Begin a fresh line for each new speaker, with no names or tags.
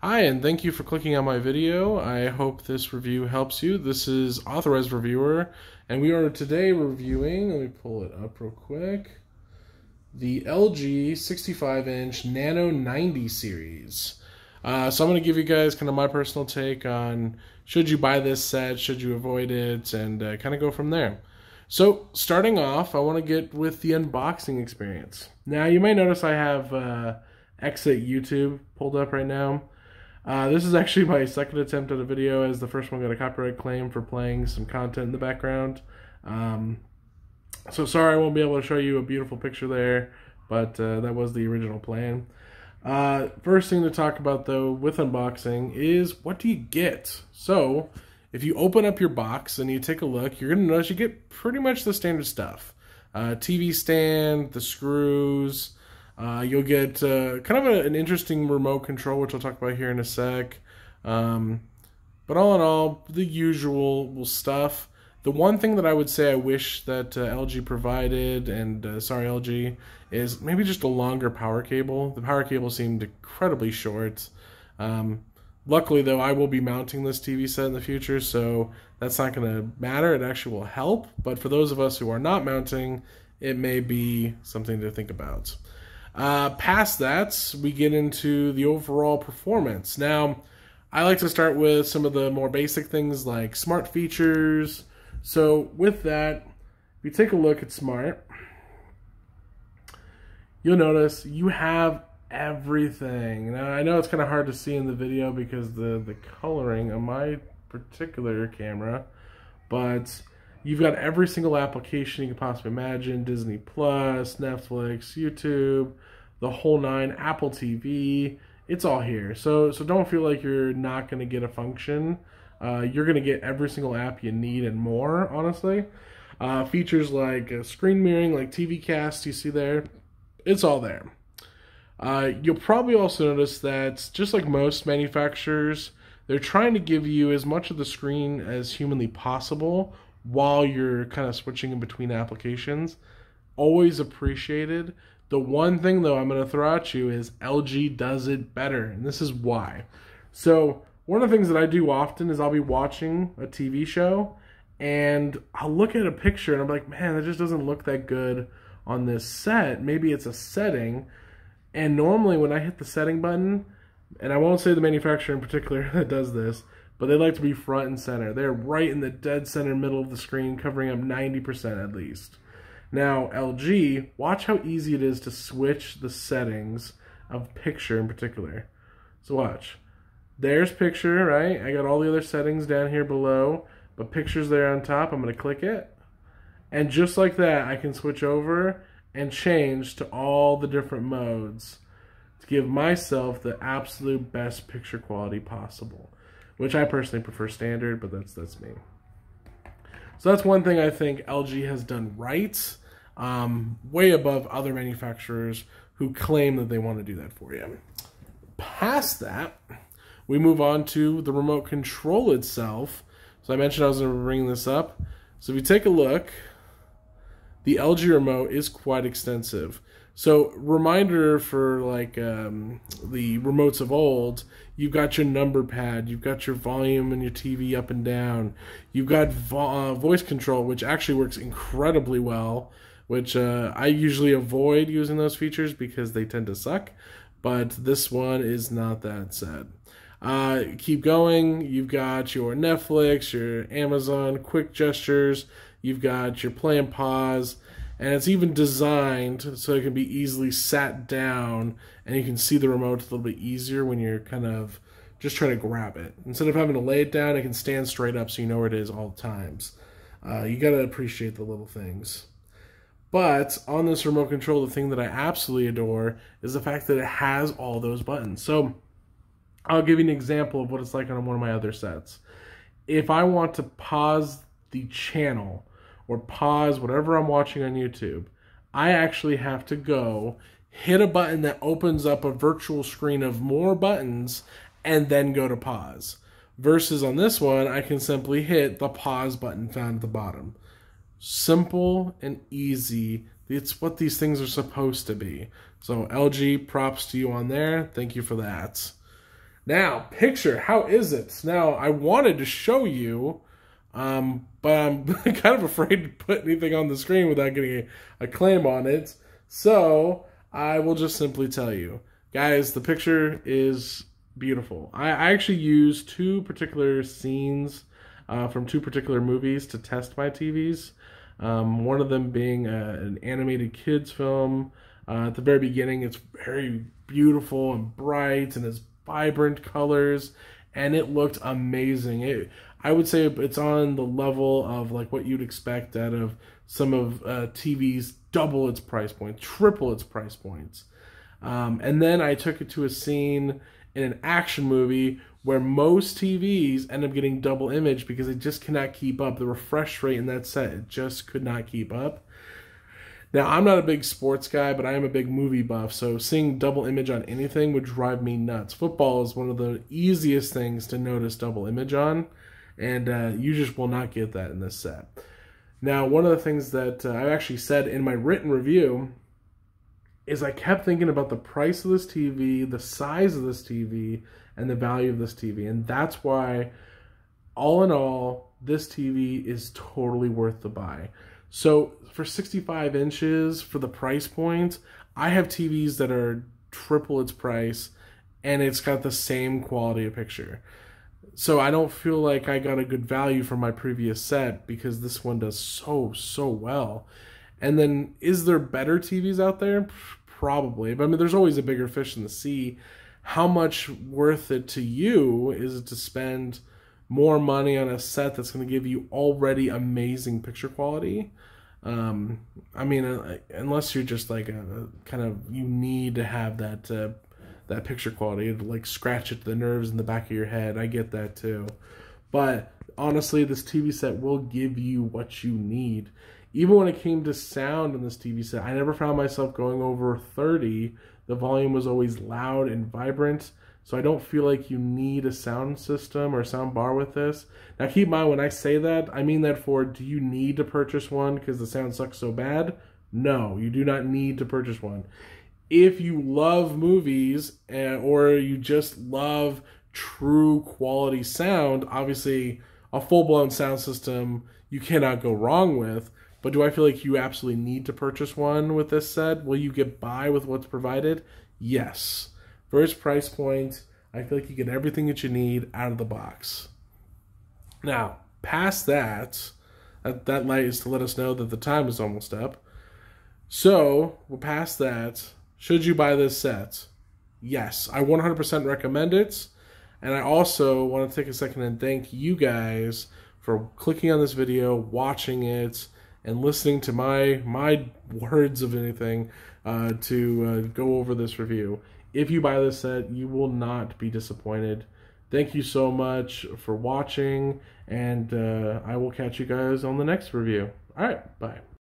Hi, and thank you for clicking on my video. I hope this review helps you. This is Authorized Reviewer, and we are today reviewing, let me pull it up real quick, the LG 65-inch Nano 90 series. So I'm going to give you guys kind of my personal take on should you buy this set, should you avoid it, and kind of go from there. So starting off, I want to get with the unboxing experience. Now you may notice I have Exit YouTube pulled up right now. This is actually my second attempt at a video, as the first one got a copyright claim for playing some content in the background. So sorry I won't be able to show you a beautiful picture there, but that was the original plan. First thing to talk about though with unboxing is what do you get? So if you open up your box and you take a look, you're going to notice you get pretty much the standard stuff. TV stand, the screws. You'll get kind of an interesting remote control, which I'll talk about here in a sec. But all in all, the usual stuff. The one thing that I would say I wish that LG provided, and sorry LG, is maybe just a longer power cable. The power cable seemed incredibly short. Luckily, though, I will be mounting this TV set in the future, so that's not going to matter. It actually will help. But for those of us who are not mounting, it may be something to think about. Past that, we get into the overall performance. Now, I like to start with some of the more basic things like smart features. So with that, if you take a look at smart, you'll notice you have everything. Now, I know it's kind of hard to see in the video because the coloring on my particular camera, but you've got every single application you can possibly imagine: Disney Plus, Netflix, YouTube, the whole nine, Apple TV. It's all here. So don't feel like you're not going to get a function. You're going to get every single app you need and more, honestly. Features like screen mirroring, like TV Cast, you see there. It's all there. You'll probably also notice that, just like most manufacturers, they're trying to give you as much of the screen as humanly possible while you're kind of switching in between applications. Always appreciated. The one thing, though, I'm going to throw at you is LG does it better, and this is why. So one of the things that I do often is I'll be watching a TV show, and I'll look at a picture, and I'm like, man, that just doesn't look that good on this set. Maybe it's a setting. And normally when I hit the setting button, and I won't say the manufacturer in particular that does this, but they like to be front and center. They're right in the dead center middle of the screen, covering up 90% at least. Now, LG, watch how easy it is to switch the settings of picture in particular. So watch. There's picture, right? I got all the other settings down here below, but picture's there on top. I'm going to click it. And just like that, I can switch over and change to all the different modes to give myself the absolute best picture quality possible, which I personally prefer standard, but that's me. So that's one thing I think LG has done right, way above other manufacturers who claim that they want to do that for you. Past that, we move on to the remote control itself. So I mentioned I was going to bring this up. So if you take a look, the LG remote is quite extensive. So reminder for like the remotes of old, you've got your number pad, you've got your volume and your TV up and down, you've got voice control, which actually works incredibly well, which I usually avoid using those features because they tend to suck, but this one is not that sad. Keep going, you've got your Netflix, your Amazon, quick gestures, you've got your play and pause, and it's even designed so it can be easily sat down and you can see the remote a little bit easier when you're kind of just trying to grab it. Instead of having to lay it down, it can stand straight up so you know where it is all the times. You got to appreciate the little things. But on this remote control, the thing that I absolutely adore is the fact that it has all those buttons. So I'll give you an example of what it's like on one of my other sets. If I want to pause the channel or pause whatever I'm watching on YouTube, I actually have to go hit a button that opens up a virtual screen of more buttons and then go to pause. Versus on this one, I can simply hit the pause button found at the bottom. Simple and easy. It's what these things are supposed to be. So LG, props to you on there. Thank you for that. Now, picture, how is it? Now, I wanted to show you, but I'm kind of afraid to put anything on the screen without getting a claim on it. So, I will just simply tell you. Guys, the picture is beautiful. I actually used two particular scenes from two particular movies to test my TVs. One of them being an animated kids film. At the very beginning, it's very beautiful and bright and it's vibrant colors, and it looked amazing. I would say it's on the level of like what you'd expect out of some of TV's double its price point, triple its price points. And then I took it to a scene in an action movie where most TVs end up getting double image because it just cannot keep up. The refresh rate in that set, it just could not keep up. Now, I'm not a big sports guy, but I am a big movie buff, so seeing double image on anything would drive me nuts. Football is one of the easiest things to notice double image on, and you just will not get that in this set. Now, one of the things that I actually said in my written review is I kept thinking about the price of this TV, the size of this TV, and the value of this TV, and that's why, all in all, this TV is totally worth the buy. So for 65 inches, for the price point, I have TVs that are triple its price, and it's got the same quality of picture. So I don't feel like I got a good value for my previous set because this one does so well. And then, is there better TVs out there? Probably. But I mean, there's always a bigger fish in the sea. How much worth it to you is it to spend more money on a set that's going to give you already amazing picture quality? I mean, unless you're just like a kind of, you need to have that that picture quality to like scratch at the nerves in the back of your head. I get that too. But honestly, this TV set will give you what you need. Even when it came to sound in this TV set, I never found myself going over 30. The volume was always loud and vibrant. So I don't feel like you need a sound system or sound bar with this. Now keep in mind, when I say that, I mean that for, do you need to purchase one because the sound sucks so bad? No, you do not need to purchase one. If you love movies or you just love true quality sound, obviously a full-blown sound system you cannot go wrong with. But do I feel like you absolutely need to purchase one with this set? Will you get by with what's provided? Yes. First price point, I feel like you get everything that you need out of the box. Now, past that light is to let us know that the time is almost up. So, we're past that. Should you buy this set? Yes, I 100% recommend it. And I also want to take a second and thank you guys for clicking on this video, watching it, and listening to my words of anything to go over this review. If you buy this set, you will not be disappointed. Thank you so much for watching, and I will catch you guys on the next review. All right, bye.